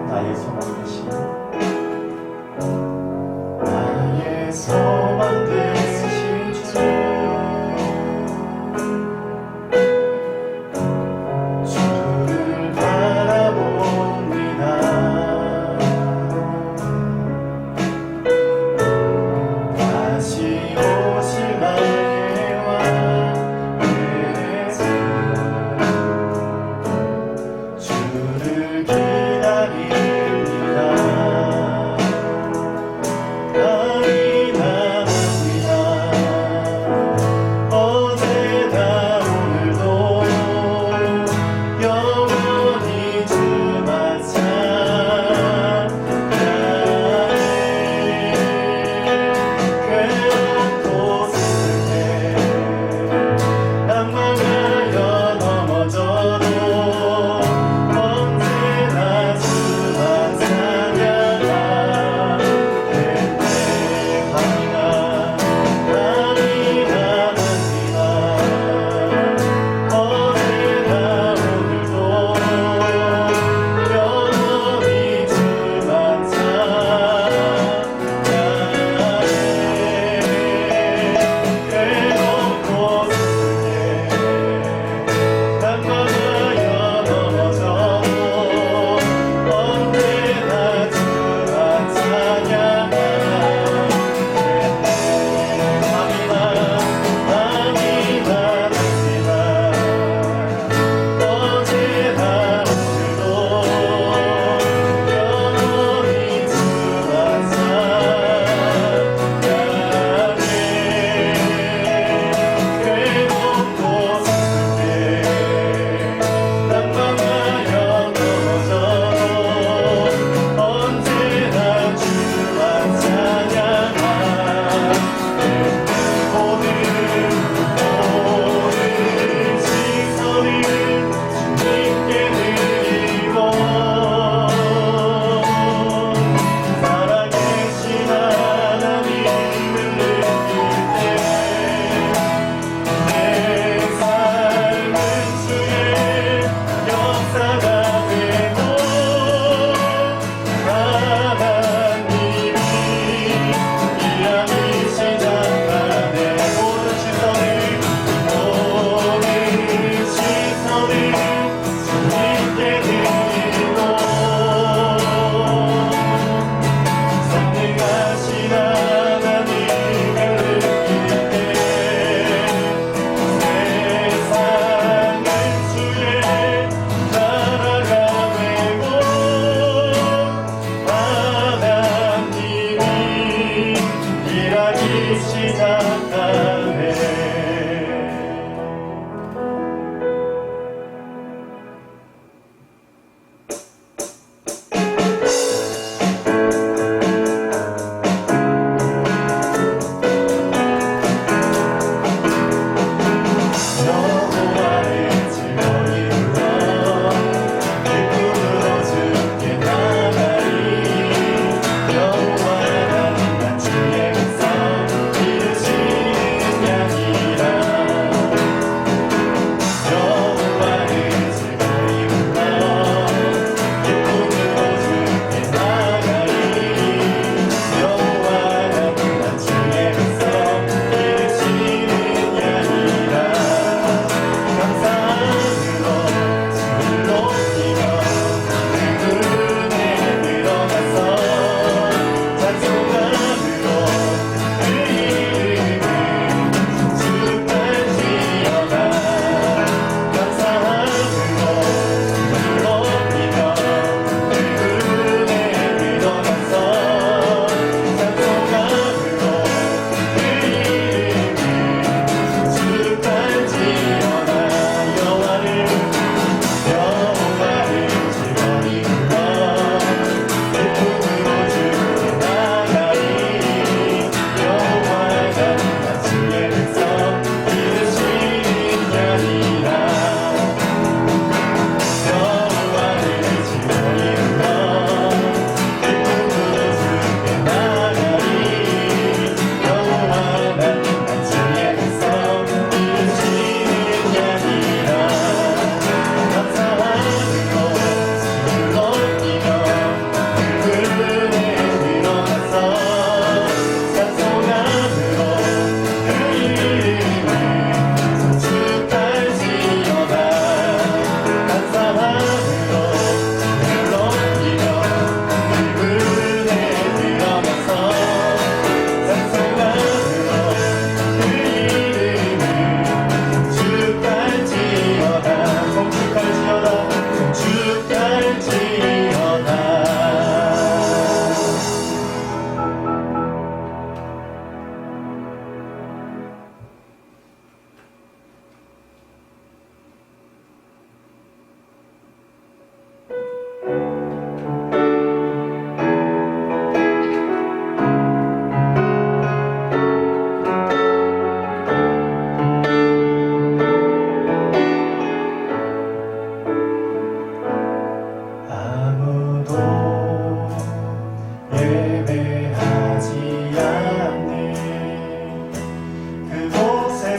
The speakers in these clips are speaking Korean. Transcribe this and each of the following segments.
나의 소망 되신 나의 소망 되신 주 주를 바라봅니다. 다시 오실 날의 왕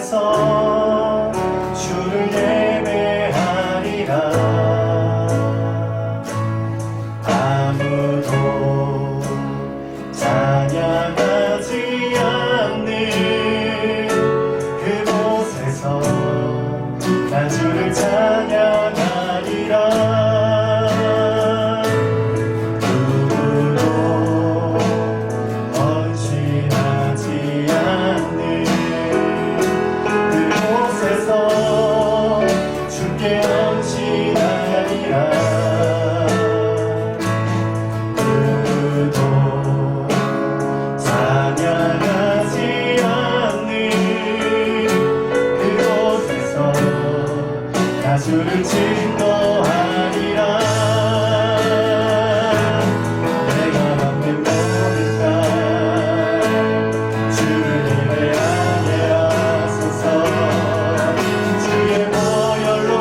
그곳에서 주를 예배하리라. 아무도 찬양하지 않는 그곳에서 나 주를 찬양하리라. 누구도 헌신하지 않는 그곳에서 주께 헌신하리라. 누구도 찬양하지 않는 그곳에서 나 주를 증거하리라. 내가 받는 모니까 주를 예배하게 하소서. 주의 보혈로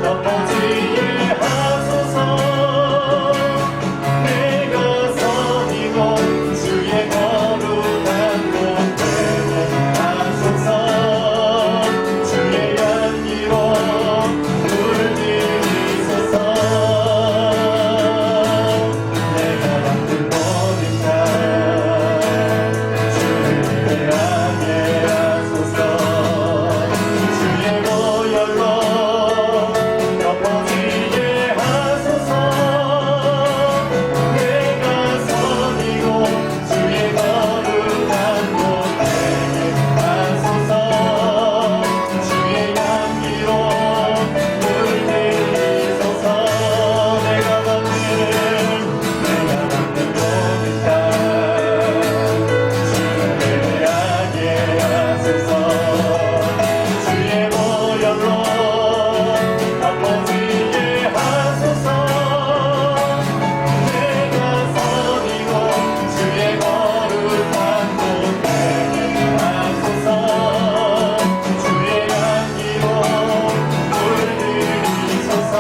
덮어지게 하소서. 내가 섬이고 주의 거룩한 곳 되게 하소서. 주의 향기로 물들이소서. 내가 받는 모니까 주를 예배하게 하소서. 주의 보혈로 덮어지게 하소서. 내가 섬이고 주의 거룩한 곳 되게 하소서. 주의 향기로 물들이소서. 내가 받는 모니까 주를 예배하게 하소서. 주의 보혈로 덮어지게 하소서. 내가 섬이고 주의 거룩한 곳 되게 하소서. 주의 향기로 물들이소서.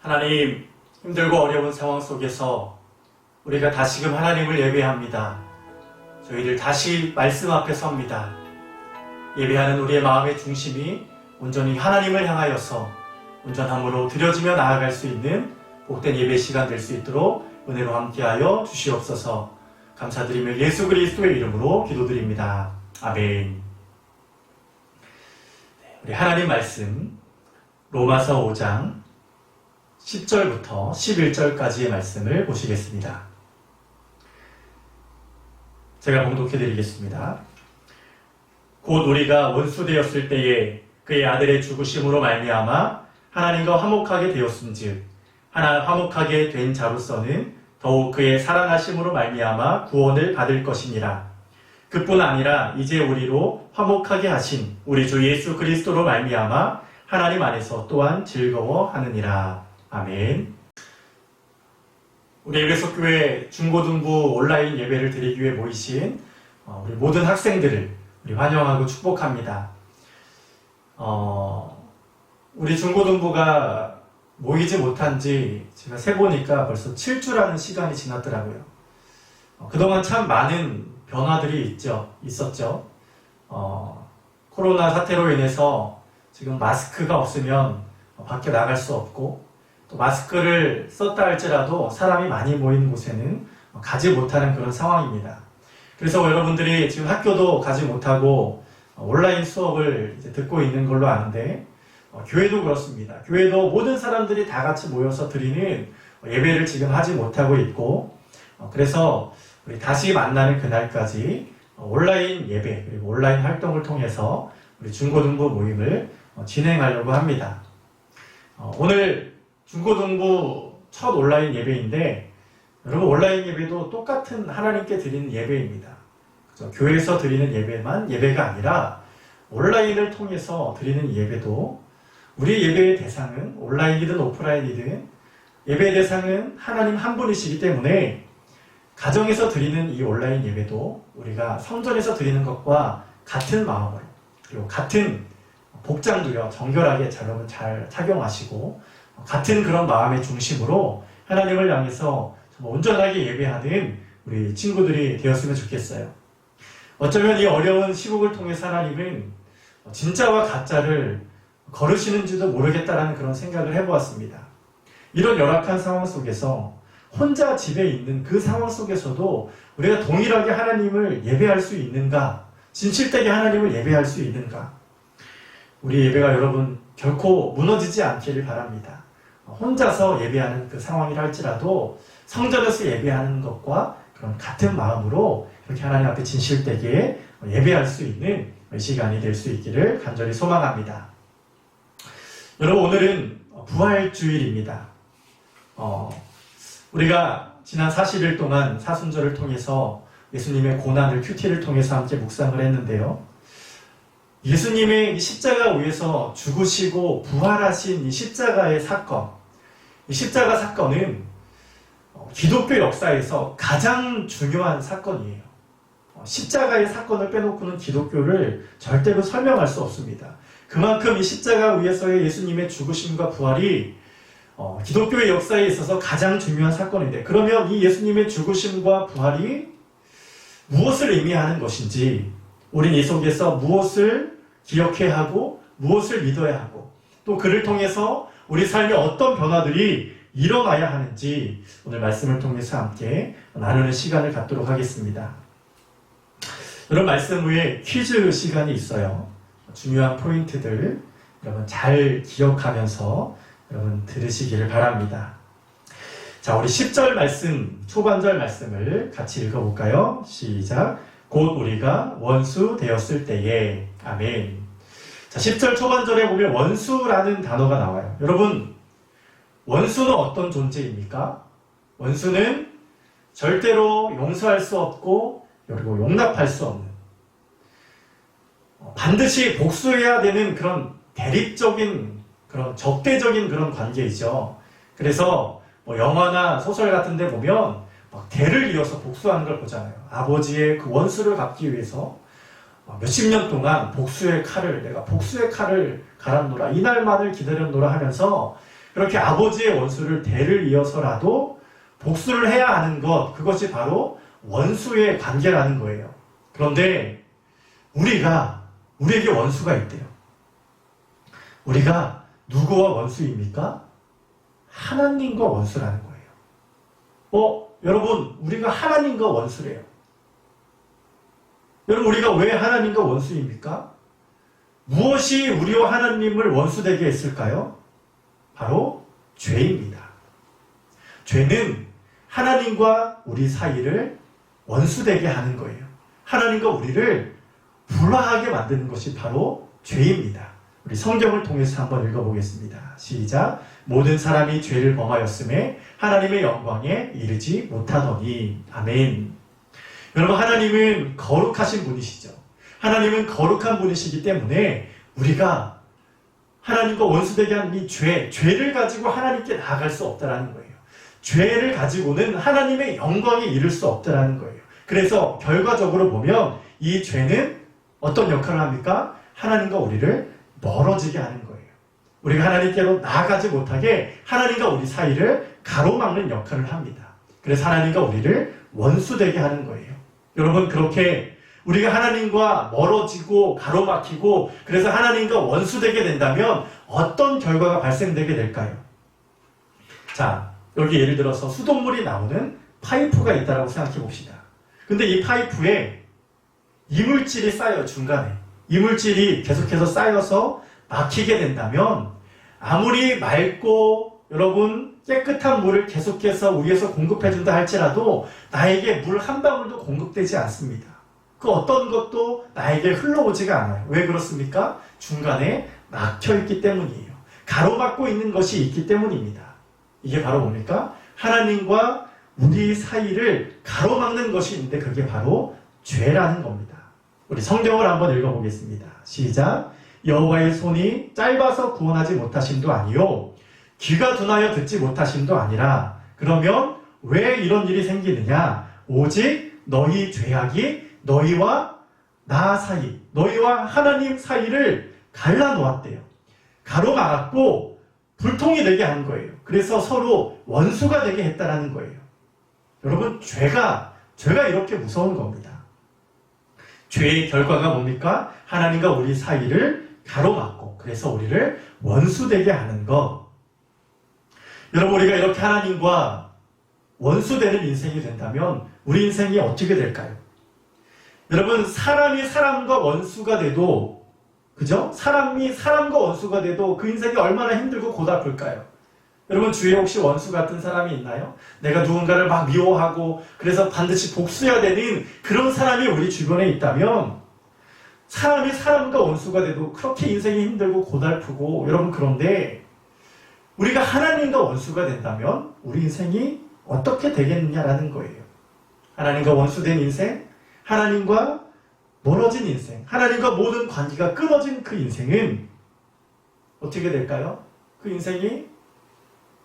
하나님, 힘들고 어려운 상황 속에서 우리가 다시금 하나님을 예배합니다. 저희들 다시 말씀 앞에 섭니다. 예배하는 우리의 마음의 중심이 온전히 하나님을 향하여서 온전함으로 드려지며 나아갈 수 있는 복된 예배 시간 될 수 있도록 은혜로 함께하여 주시옵소서. 감사드리며 예수 그리스도의 이름으로 기도드립니다. 아멘. 우리 하나님 말씀 로마서 5장 10절부터 11절까지의 말씀을 보시겠습니다. 제가 봉독해 드리겠습니다. 곧 우리가 원수되었을 때에 그의 아들의 죽으심으로 말미암아 하나님과 화목하게 되었음즉 하나 화목하게 된 자로서는 더욱 그의 살아나심으로 말미암아 구원을 받을 것이니라. 그뿐 아니라 이제 우리로 화목하게 하신 우리 주 예수 그리스도로 말미암아 하나님 안에서 또한 즐거워하느니라. 아멘. 우리 에베소 교회 중고등부 온라인 예배를 드리기 위해 모이신 우리 모든 학생들을 우리 환영하고 축복합니다. 우리 중고등부가 모이지 못한 지 제가 세보니까 벌써 7주라는 시간이 지났더라고요. 그동안 참 많은 변화들이 있었죠. 코로나 사태로 인해서 지금 마스크가 없으면 밖에 나갈 수 없고, 또 마스크를 썼다 할지라도 사람이 많이 모인 곳에는 가지 못하는 그런 상황입니다. 그래서 여러분들이 지금 학교도 가지 못하고 온라인 수업을 이제 듣고 있는 걸로 아는데, 교회도 그렇습니다. 교회도 모든 사람들이 다 같이 모여서 드리는 예배를 지금 하지 못하고 있고, 그래서 우리 다시 만나는 그날까지 온라인 예배 그리고 온라인 활동을 통해서 우리 중고등부 모임을 진행하려고 합니다. 오늘 중고등부 첫 온라인 예배인데 여러분 온라인 예배도 똑같은 하나님께 드리는 예배입니다. 그죠? 교회에서 드리는 예배만 예배가 아니라 온라인을 통해서 드리는 예배도 우리 예배의 대상은 온라인이든 오프라인이든 예배의 대상은 하나님 한 분이시기 때문에 가정에서 드리는 이 온라인 예배도 우리가 성전에서 드리는 것과 같은 마음으로 그리고 같은 복장도요 정결하게 여러분 잘 착용하시고 같은 그런 마음의 중심으로 하나님을 향해서 온전하게 예배하는 우리 친구들이 되었으면 좋겠어요. 어쩌면 이 어려운 시국을 통해서 하나님은 진짜와 가짜를 거르시는지도 모르겠다라는 그런 생각을 해보았습니다. 이런 열악한 상황 속에서 혼자 집에 있는 그 상황 속에서도 우리가 동일하게 하나님을 예배할 수 있는가? 진실되게 하나님을 예배할 수 있는가? 우리 예배가 여러분 결코 무너지지 않기를 바랍니다. 혼자서 예배하는 그 상황이라 할지라도 성전에서 예배하는 것과 그런 같은 마음으로 이렇게 하나님 앞에 진실되게 예배할 수 있는 시간이 될 수 있기를 간절히 소망합니다. 여러분 오늘은 부활주일입니다. 우리가 지난 40일 동안 사순절을 통해서 예수님의 고난을 큐티를 통해서 함께 묵상을 했는데요. 예수님의 십자가 위에서 죽으시고 부활하신 이 십자가의 사건, 이 십자가 사건은 기독교 역사에서 가장 중요한 사건이에요. 십자가의 사건을 빼놓고는 기독교를 절대로 설명할 수 없습니다. 그만큼 이 십자가 위에서의 예수님의 죽으심과 부활이 기독교의 역사에 있어서 가장 중요한 사건인데, 그러면 이 예수님의 죽으심과 부활이 무엇을 의미하는 것인지, 우린 이 속에서 무엇을 기억해야 하고 무엇을 믿어야 하고 또 그를 통해서 우리 삶에 어떤 변화들이 일어나야 하는지 오늘 말씀을 통해서 함께 나누는 시간을 갖도록 하겠습니다. 여러분 말씀 후에 퀴즈 시간이 있어요. 중요한 포인트들 여러분 잘 기억하면서 여러분 들으시기를 바랍니다. 자, 우리 10절 말씀, 초반절 말씀을 같이 읽어볼까요? 시작. 곧 우리가 원수 되었을 때에. 아멘. 자, 10절 초반절에 보면 원수라는 단어가 나와요. 여러분, 원수는 어떤 존재입니까? 원수는 절대로 용서할 수 없고 그리고 용납할 수 없는, 반드시 복수해야 되는 그런 대립적인, 그런 적대적인 그런 관계이죠. 그래서 영화나 소설 같은 데 보면 막 대를 이어서 복수하는 걸 보잖아요. 아버지의 그 원수를 갚기 위해서 몇십 년 동안 내가 복수의 칼을 갈았노라, 이날만을 기다렸노라 하면서 그렇게 아버지의 원수를 대를 이어서라도 복수를 해야 하는 것, 그것이 바로 원수의 관계라는 거예요. 그런데 우리에게 원수가 있대요. 우리가 누구와 원수입니까? 하나님과 원수라는 거예요. 여러분, 우리가 하나님과 원수래요. 여러분, 우리가 왜 하나님과 원수입니까? 무엇이 우리와 하나님을 원수되게 했을까요? 바로 죄입니다. 죄는 하나님과 우리 사이를 원수되게 하는 거예요. 하나님과 우리를 불화하게 만드는 것이 바로 죄입니다. 우리 성경을 통해서 한번 읽어보겠습니다. 시작. 모든 사람이 죄를 범하였음에 하나님의 영광에 이르지 못하더니. 아멘. 여러분, 하나님은 거룩하신 분이시죠. 하나님은 거룩한 분이시기 때문에 우리가 하나님과 원수되게 하는 이 죄를 가지고 하나님께 나아갈 수 없다는 거예요. 죄를 가지고는 하나님의 영광에 이를 수 없다는 거예요. 그래서 결과적으로 보면 이 죄는 어떤 역할을 합니까? 하나님과 우리를 멀어지게 하는 거예요. 우리가 하나님께로 나아가지 못하게 하나님과 우리 사이를 가로막는 역할을 합니다. 그래서 하나님과 우리를 원수되게 하는 거예요. 여러분, 그렇게 우리가 하나님과 멀어지고 가로막히고 그래서 하나님과 원수되게 된다면 어떤 결과가 발생되게 될까요? 자, 여기 예를 들어서 수돗물이 나오는 파이프가 있다고 생각해 봅시다. 근데 이 파이프에 이물질이 쌓여요, 중간에. 이물질이 계속해서 쌓여서 막히게 된다면 아무리 맑고 여러분 깨끗한 물을 계속해서 위에서 공급해준다 할지라도 나에게 물 한 방울도 공급되지 않습니다. 그 어떤 것도 나에게 흘러오지가 않아요. 왜 그렇습니까? 중간에 막혀있기 때문이에요. 가로막고 있는 것이 있기 때문입니다. 이게 바로 뭡니까? 하나님과 우리 사이를 가로막는 것이 있는데 그게 바로 죄라는 겁니다. 우리 성경을 한번 읽어보겠습니다. 시작. 여호와의 손이 짧아서 구원하지 못하심도 아니요 귀가 둔하여 듣지 못하심도 아니라 그러면 왜 이런 일이 생기느냐? 오직 너희 죄악이 너희와 나 사이, 너희와 하나님 사이를 갈라놓았대요. 가로막았고 불통이 되게 한 거예요. 그래서 서로 원수가 되게 했다라는 거예요. 여러분, 죄가 이렇게 무서운 겁니다. 죄의 결과가 뭡니까? 하나님과 우리 사이를 가로막고 그래서 우리를 원수되게 하는 것. 여러분, 우리가 이렇게 하나님과 원수되는 인생이 된다면 우리 인생이 어떻게 될까요? 여러분, 사람이 사람과 원수가 돼도, 그죠? 사람이 사람과 원수가 돼도 그 인생이 얼마나 힘들고 고달플까요? 여러분, 주위에 혹시 원수 같은 사람이 있나요? 내가 누군가를 막 미워하고 그래서 반드시 복수해야 되는 그런 사람이 우리 주변에 있다면 사람이 사람과 원수가 돼도 그렇게 인생이 힘들고 고달프고 여러분, 그런데 우리가 하나님과 원수가 된다면 우리 인생이 어떻게 되겠느냐라는 거예요. 하나님과 원수된 인생, 하나님과 멀어진 인생, 하나님과 모든 관계가 끊어진 그 인생은 어떻게 될까요? 그 인생이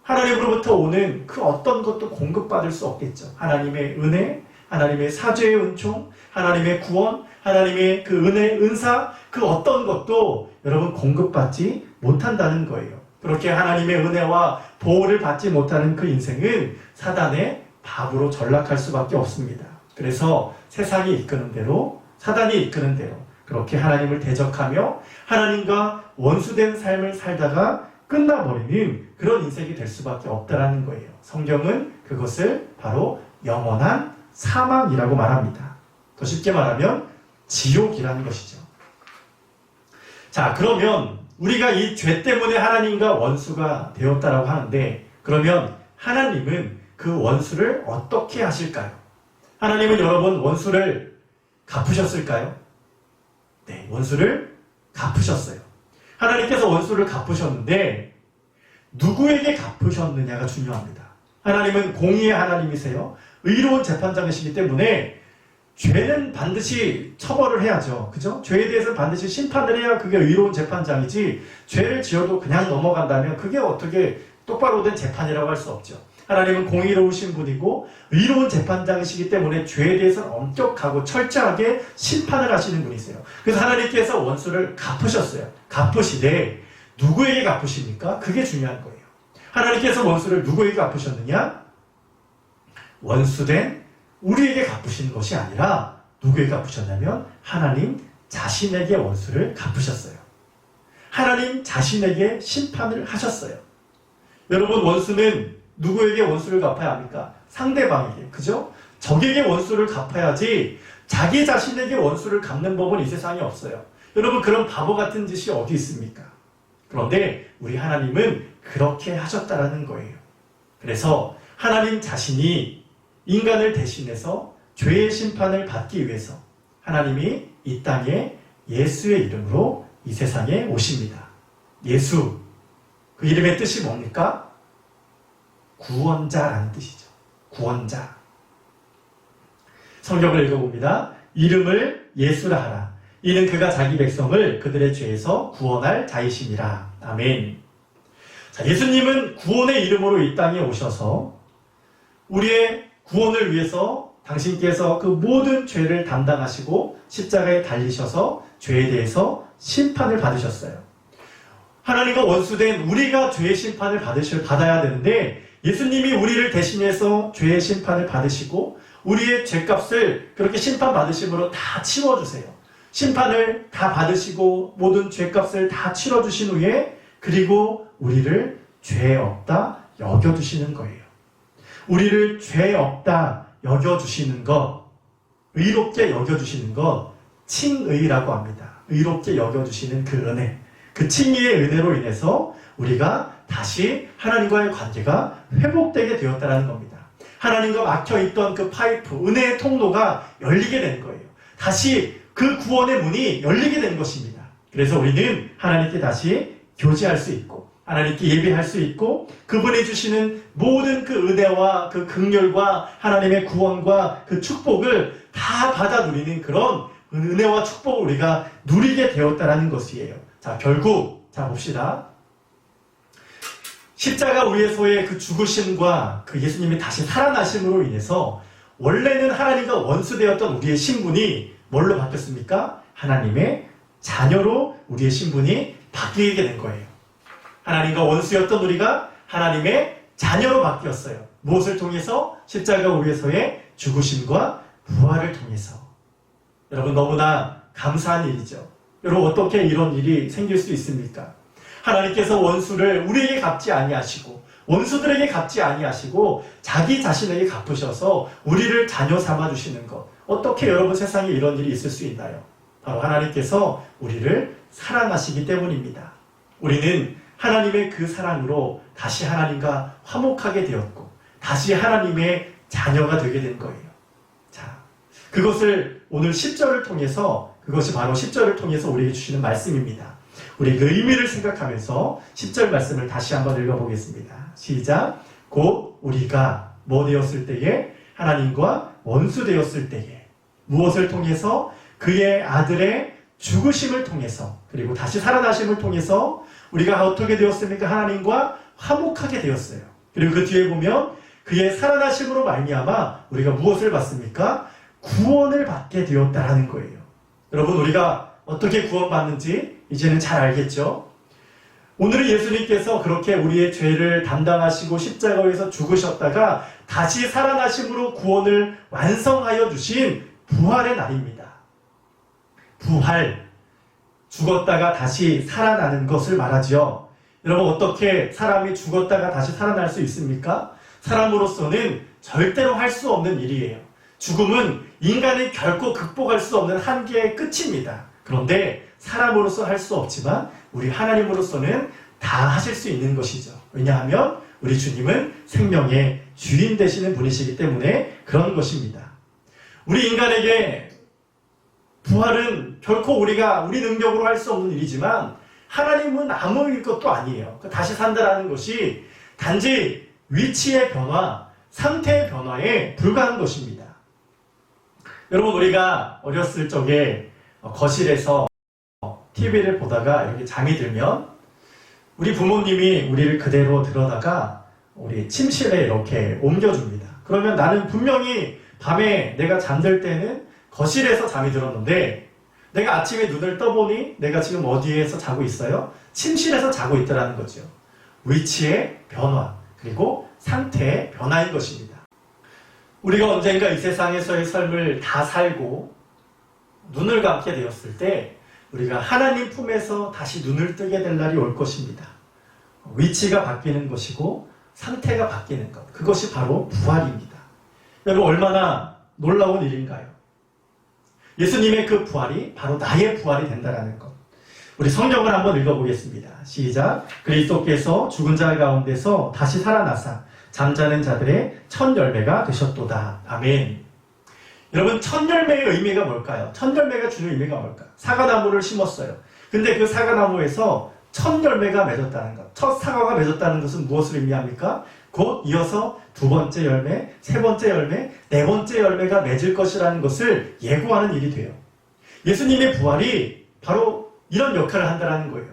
하나님으로부터 오는 그 어떤 것도 공급받을 수 없겠죠. 하나님의 은혜, 하나님의 사죄의 은총, 하나님의 구원, 하나님의 그 은혜, 은사, 그 어떤 것도 여러분 공급받지 못한다는 거예요. 그렇게 하나님의 은혜와 보호를 받지 못하는 그 인생은 사단의 밥으로 전락할 수밖에 없습니다. 그래서 세상이 이끄는 대로, 사단이 이끄는 대로 그렇게 하나님을 대적하며 하나님과 원수된 삶을 살다가 끝나버리는 그런 인생이 될 수밖에 없다라는 거예요. 성경은 그것을 바로 영원한 사망이라고 말합니다. 더 쉽게 말하면 지옥이라는 것이죠. 자, 그러면 우리가 이 죄 때문에 하나님과 원수가 되었다라고 하는데 그러면 하나님은 그 원수를 어떻게 하실까요? 하나님은 여러분 원수를 갚으셨을까요? 네, 원수를 갚으셨어요. 하나님께서 원수를 갚으셨는데 누구에게 갚으셨느냐가 중요합니다. 하나님은 공의의 하나님이세요. 의로운 재판장이시기 때문에 죄는 반드시 처벌을 해야죠. 그죠? 죄에 대해서 반드시 심판을 해야 그게 의로운 재판장이지 죄를 지어도 그냥 넘어간다면 그게 어떻게 똑바로 된 재판이라고 할 수 없죠. 하나님은 공의로우신 분이고 의로운 재판장이시기 때문에 죄에 대해서는 엄격하고 철저하게 심판을 하시는 분이세요. 그래서 하나님께서 원수를 갚으셨어요. 갚으시되 누구에게 갚으십니까? 그게 중요한 거예요. 하나님께서 원수를 누구에게 갚으셨느냐? 원수된 우리에게 갚으신 것이 아니라 누구에게 갚으셨냐면 하나님 자신에게 원수를 갚으셨어요. 하나님 자신에게 심판을 하셨어요. 여러분, 원수는 누구에게 원수를 갚아야 합니까? 상대방에게. 그죠? 적에게 원수를 갚아야지 자기 자신에게 원수를 갚는 법은 이 세상에 없어요. 여러분, 그런 바보 같은 짓이 어디 있습니까? 그런데 우리 하나님은 그렇게 하셨다라는 거예요. 그래서 하나님 자신이 인간을 대신해서 죄의 심판을 받기 위해서 하나님이 이 땅에 예수의 이름으로 이 세상에 오십니다. 예수, 그 이름의 뜻이 뭡니까? 구원자라는 뜻이죠. 구원자. 성경을 읽어봅니다. 이름을 예수라 하라. 이는 그가 자기 백성을 그들의 죄에서 구원할 자이심이라. 아멘. 자, 예수님은 구원의 이름으로 이 땅에 오셔서 우리의 구원을 위해서 당신께서 그 모든 죄를 담당하시고 십자가에 달리셔서 죄에 대해서 심판을 받으셨어요. 하나님과 원수된 우리가 죄의 심판을 받아야 되는데 예수님이 우리를 대신해서 죄의 심판을 받으시고 우리의 죄값을 그렇게 심판받으심으로 다 치워주세요. 심판을 다 받으시고 모든 죄값을 다 치러주신 후에 그리고 우리를 죄 없다 여겨주시는 거예요. 우리를 죄 없다 여겨주시는 것, 의롭게 여겨주시는 것, 칭의라고 합니다. 의롭게 여겨주시는 그 은혜, 그 칭의의 은혜로 인해서 우리가 다시 하나님과의 관계가 회복되게 되었다는 겁니다. 하나님과 막혀있던 그 파이프, 은혜의 통로가 열리게 된 거예요. 다시 그 구원의 문이 열리게 된 것입니다. 그래서 우리는 하나님께 다시 교제할 수 있고 하나님께 예배할 수 있고 그분이 주시는 모든 그 은혜와 그 긍휼과 하나님의 구원과 그 축복을 다 받아 누리는 그런 은혜와 축복을 우리가 누리게 되었다라는 것이에요. 자, 결국 자 봅시다. 십자가 위에서의 그 죽으심과 그 예수님이 다시 살아나심으로 인해서 원래는 하나님과 원수되었던 우리의 신분이 뭘로 바뀌었습니까? 하나님의 자녀로 우리의 신분이 바뀌게 된 거예요. 하나님과 원수였던 우리가 하나님의 자녀로 바뀌었어요. 무엇을 통해서? 십자가 위에서의 죽으심과 부활을 통해서. 여러분 너무나 감사한 일이죠. 여러분 어떻게 이런 일이 생길 수 있습니까? 하나님께서 원수를 우리에게 갚지 아니하시고 원수들에게 갚지 아니하시고 자기 자신에게 갚으셔서 우리를 자녀 삼아주시는 것. 어떻게 여러분 세상에 이런 일이 있을 수 있나요? 바로 하나님께서 우리를 사랑하시기 때문입니다. 우리는 하나님의 그 사랑으로 다시 하나님과 화목하게 되었고 다시 하나님의 자녀가 되게 된 거예요. 자, 그것을 오늘 10절을 통해서 그것이 바로 10절을 통해서 우리에게 주시는 말씀입니다. 우리 그 의미를 생각하면서 10절 말씀을 다시 한번 읽어보겠습니다. 시작. 곧 우리가 뭐 되었을 때에 하나님과 원수 되었을 때에 무엇을 통해서 그의 아들의 죽으심을 통해서 그리고 다시 살아나심을 통해서 우리가 어떻게 되었습니까? 하나님과 화목하게 되었어요. 그리고 그 뒤에 보면 그의 살아나심으로 말미암아 우리가 무엇을 받습니까? 구원을 받게 되었다라는 거예요. 여러분 우리가 어떻게 구원받는지 이제는 잘 알겠죠? 오늘은 예수님께서 그렇게 우리의 죄를 담당하시고 십자가에서 죽으셨다가 다시 살아나심으로 구원을 완성하여 주신 부활의 날입니다. 부활, 죽었다가 다시 살아나는 것을 말하죠. 여러분 어떻게 사람이 죽었다가 다시 살아날 수 있습니까? 사람으로서는 절대로 할 수 없는 일이에요. 죽음은 인간이 결코 극복할 수 없는 한계의 끝입니다. 그런데 사람으로서 할 수 없지만 우리 하나님으로서는 다 하실 수 있는 것이죠. 왜냐하면 우리 주님은 생명의 주인 되시는 분이시기 때문에 그런 것입니다. 우리 인간에게 부활은 결코 우리가 우리 능력으로 할 수 없는 일이지만 하나님은 아무 것도 아니에요. 다시 산다라는 것이 단지 위치의 변화, 상태의 변화에 불과한 것입니다. 여러분 우리가 어렸을 적에 거실에서 TV를 보다가 이렇게 잠이 들면 우리 부모님이 우리를 그대로 들어다가 우리 침실에 이렇게 옮겨줍니다. 그러면 나는 분명히 밤에 내가 잠들 때는 거실에서 잠이 들었는데 내가 아침에 눈을 떠보니 내가 지금 어디에서 자고 있어요? 침실에서 자고 있더라는 거죠. 위치의 변화 그리고 상태의 변화인 것입니다. 우리가 언젠가 이 세상에서의 삶을 다 살고 눈을 감게 되었을 때 우리가 하나님 품에서 다시 눈을 뜨게 될 날이 올 것입니다. 위치가 바뀌는 것이고 상태가 바뀌는 것. 그것이 바로 부활입니다. 여러분 얼마나 놀라운 일인가요? 예수님의 그 부활이 바로 나의 부활이 된다는 것. 우리 성경을 한번 읽어보겠습니다. 시작. 그리스도께서 죽은 자 가운데서 다시 살아나사 잠자는 자들의 첫 열매가 되셨도다. 아멘. 여러분 첫 열매의 의미가 뭘까요? 첫 열매가 주는 의미가 뭘까요? 사과나무를 심었어요. 근데 그 사과나무에서 첫 열매가 맺었다는 것, 첫 사과가 맺었다는 것은 무엇을 의미합니까? 곧 이어서 두 번째 열매, 세 번째 열매, 네 번째 열매가 맺을 것이라는 것을 예고하는 일이 돼요. 예수님의 부활이 바로 이런 역할을 한다는 거예요.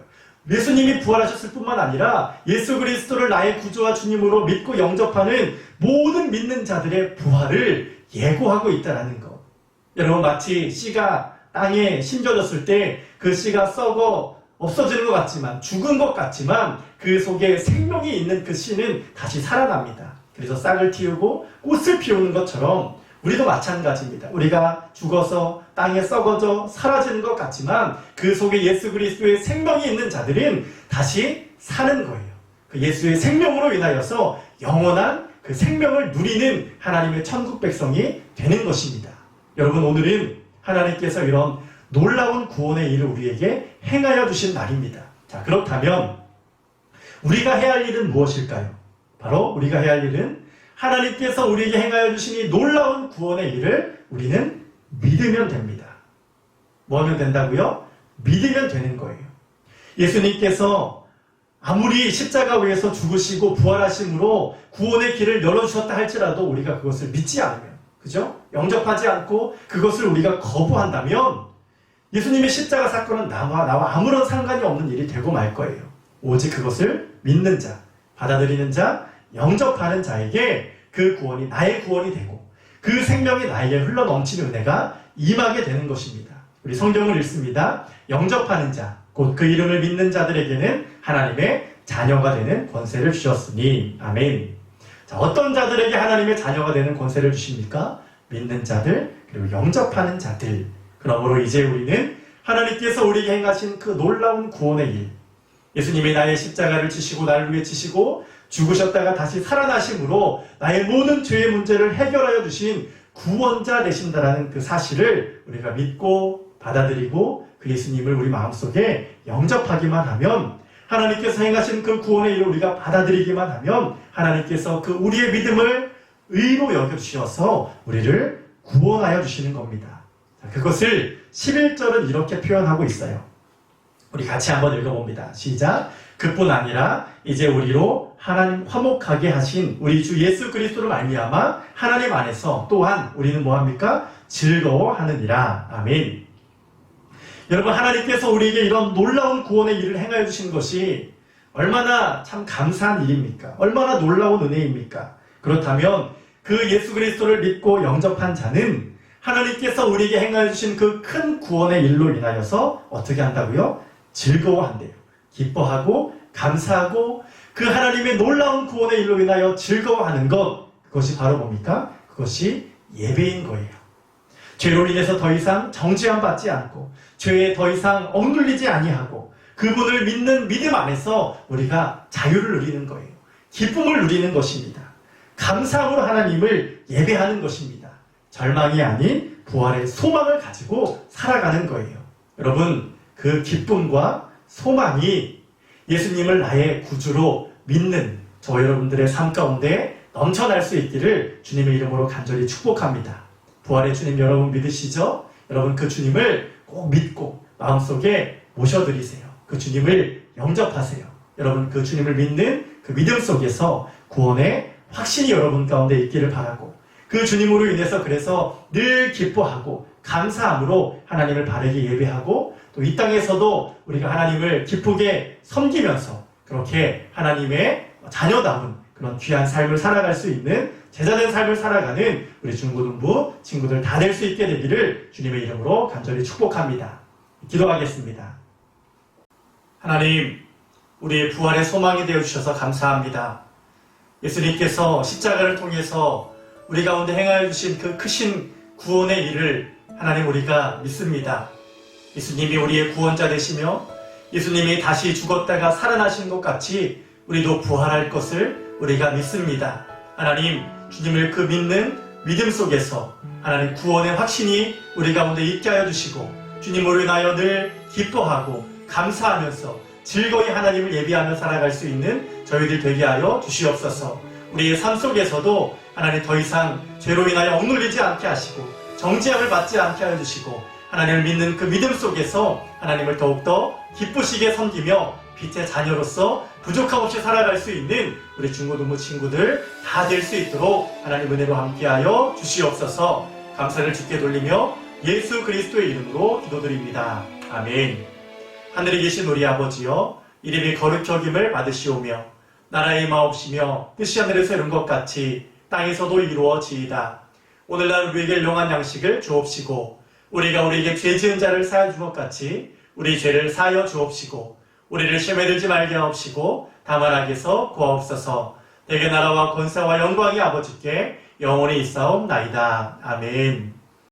예수님이 부활하셨을 뿐만 아니라 예수 그리스도를 나의 구주와 주님으로 믿고 영접하는 모든 믿는 자들의 부활을 예고하고 있다는 것. 여러분 마치 씨가 땅에 심겨졌을 때 그 씨가 썩어 없어지는 것 같지만 죽은 것 같지만 그 속에 생명이 있는 그 씨는 다시 살아납니다. 그래서 싹을 틔우고 꽃을 피우는 것처럼 우리도 마찬가지입니다. 우리가 죽어서 땅에 썩어져 사라지는 것 같지만 그 속에 예수 그리스도의 생명이 있는 자들은 다시 사는 거예요. 그 예수의 생명으로 인하여서 영원한 그 생명을 누리는 하나님의 천국 백성이 되는 것입니다. 여러분 오늘은 하나님께서 이런 놀라운 구원의 일을 우리에게 행하여 주신 날입니다. 자, 그렇다면 우리가 해야 할 일은 무엇일까요? 바로 우리가 해야 할 일은 하나님께서 우리에게 행하여 주신 이 놀라운 구원의 일을 우리는 믿으면 됩니다. 뭐 하면 된다고요? 믿으면 되는 거예요. 예수님께서 아무리 십자가 위에서 죽으시고 부활하심으로 구원의 길을 열어주셨다 할지라도 우리가 그것을 믿지 않으면, 그죠? 영접하지 않고 그것을 우리가 거부한다면 예수님의 십자가 사건은 나와 아무런 상관이 없는 일이 되고 말 거예요. 오직 그것을 믿는 자, 받아들이는 자, 영접하는 자에게 그 구원이 나의 구원이 되고 그 생명이 나에게 흘러넘치는 은혜가 임하게 되는 것입니다. 우리 성경을 읽습니다. 영접하는 자, 곧 그 이름을 믿는 자들에게는 하나님의 자녀가 되는 권세를 주셨으니. 아멘. 자, 어떤 자들에게 하나님의 자녀가 되는 권세를 주십니까? 믿는 자들, 그리고 영접하는 자들. 그러므로 이제 우리는 하나님께서 우리에게 행하신 그 놀라운 구원의 일, 예수님이 나의 십자가를 지시고 나를 위해 지시고 죽으셨다가 다시 살아나심으로 나의 모든 죄의 문제를 해결하여 주신 구원자 되신다라는 그 사실을 우리가 믿고 받아들이고 그 예수님을 우리 마음속에 영접하기만 하면, 하나님께서 행하신 그 구원의 일을 우리가 받아들이기만 하면 하나님께서 그 우리의 믿음을 의로 여겨주셔서 우리를 구원하여 주시는 겁니다. 자, 그것을 11절은 이렇게 표현하고 있어요. 우리 같이 한번 읽어봅니다. 시작. 그뿐 아니라 이제 우리로 하나님 화목하게 하신 우리 주 예수 그리스도로 말미암아 하나님 안에서 또한 우리는 뭐합니까? 즐거워하느니라. 아멘. 여러분, 하나님께서 우리에게 이런 놀라운 구원의 일을 행하여 주신 것이 얼마나 참 감사한 일입니까? 얼마나 놀라운 은혜입니까? 그렇다면 그 예수 그리스도를 믿고 영접한 자는 하나님께서 우리에게 행하여 주신 그 큰 구원의 일로 인하여서 어떻게 한다고요? 즐거워한대요. 기뻐하고 감사하고 그 하나님의 놀라운 구원의 일로 인하여 즐거워하는 것, 그것이 바로 뭡니까? 그것이 예배인 거예요. 죄로 인해서 더 이상 정죄함 받지 않고 죄에 더 이상 억눌리지 아니하고 그분을 믿는 믿음 안에서 우리가 자유를 누리는 거예요. 기쁨을 누리는 것입니다. 감사함으로 하나님을 예배하는 것입니다. 절망이 아닌 부활의 소망을 가지고 살아가는 거예요. 여러분, 그 기쁨과 소망이 예수님을 나의 구주로 믿는 저 여러분들의 삶 가운데 넘쳐날 수 있기를 주님의 이름으로 간절히 축복합니다. 부활의 주님 여러분 믿으시죠? 여러분 그 주님을 꼭 믿고 마음속에 모셔드리세요. 그 주님을 영접하세요. 여러분 그 주님을 믿는 그 믿음 속에서 구원의 확신이 여러분 가운데 있기를 바라고, 그 주님으로 인해서 그래서 늘 기뻐하고 감사함으로 하나님을 바르게 예배하고 또 이 땅에서도 우리가 하나님을 기쁘게 섬기면서 그렇게 하나님의 자녀다운 그런 귀한 삶을 살아갈 수 있는 제자된 삶을 살아가는 우리 중고등부 친구들 다 될 수 있게 되기를 주님의 이름으로 간절히 축복합니다. 기도하겠습니다. 하나님, 우리의 부활의 소망이 되어주셔서 감사합니다. 예수님께서 십자가를 통해서 우리 가운데 행하여 주신 그 크신 구원의 일을 하나님 우리가 믿습니다. 예수님이 우리의 구원자 되시며 예수님이 다시 죽었다가 살아나신 것 같이 우리도 부활할 것을 우리가 믿습니다. 하나님, 주님을 그 믿는 믿음 속에서 하나님 구원의 확신이 우리 가운데 있게 하여 주시고 주님으로 인하여 늘 기뻐하고 감사하면서 즐거이 하나님을 예배하며 살아갈 수 있는 저희들 되게 하여 주시옵소서. 우리의 삶 속에서도 하나님 더 이상 죄로 인하여 억눌리지 않게 하시고 정죄함을 받지 않게 하여 주시고 하나님을 믿는 그 믿음 속에서 하나님을 더욱더 기쁘시게 섬기며 빛의 자녀로서 부족함 없이 살아갈 수 있는 우리 중고등부 친구들 다 될 수 있도록 하나님 은혜로 함께하여 주시옵소서. 감사를 주께 돌리며 예수 그리스도의 이름으로 기도드립니다. 아멘. 하늘에 계신 우리 아버지여, 이름이 거룩히 여김을 받으시오며 나라의 마옵시며 뜻이 하늘에서 이룬 것 같이 땅에서도 이루어지이다. 오늘날 우리에게 일용할 양식을 주옵시고 우리가 우리에게 죄 지은 자를 사하여 준 것 같이 우리 죄를 사하여 주옵시고 우리를 시험에 들지 말게 하옵시고 다만 악에서 구하옵소서. 대개 나라와 권세와 영광이 아버지께 영원히 있사옵나이다. 아멘.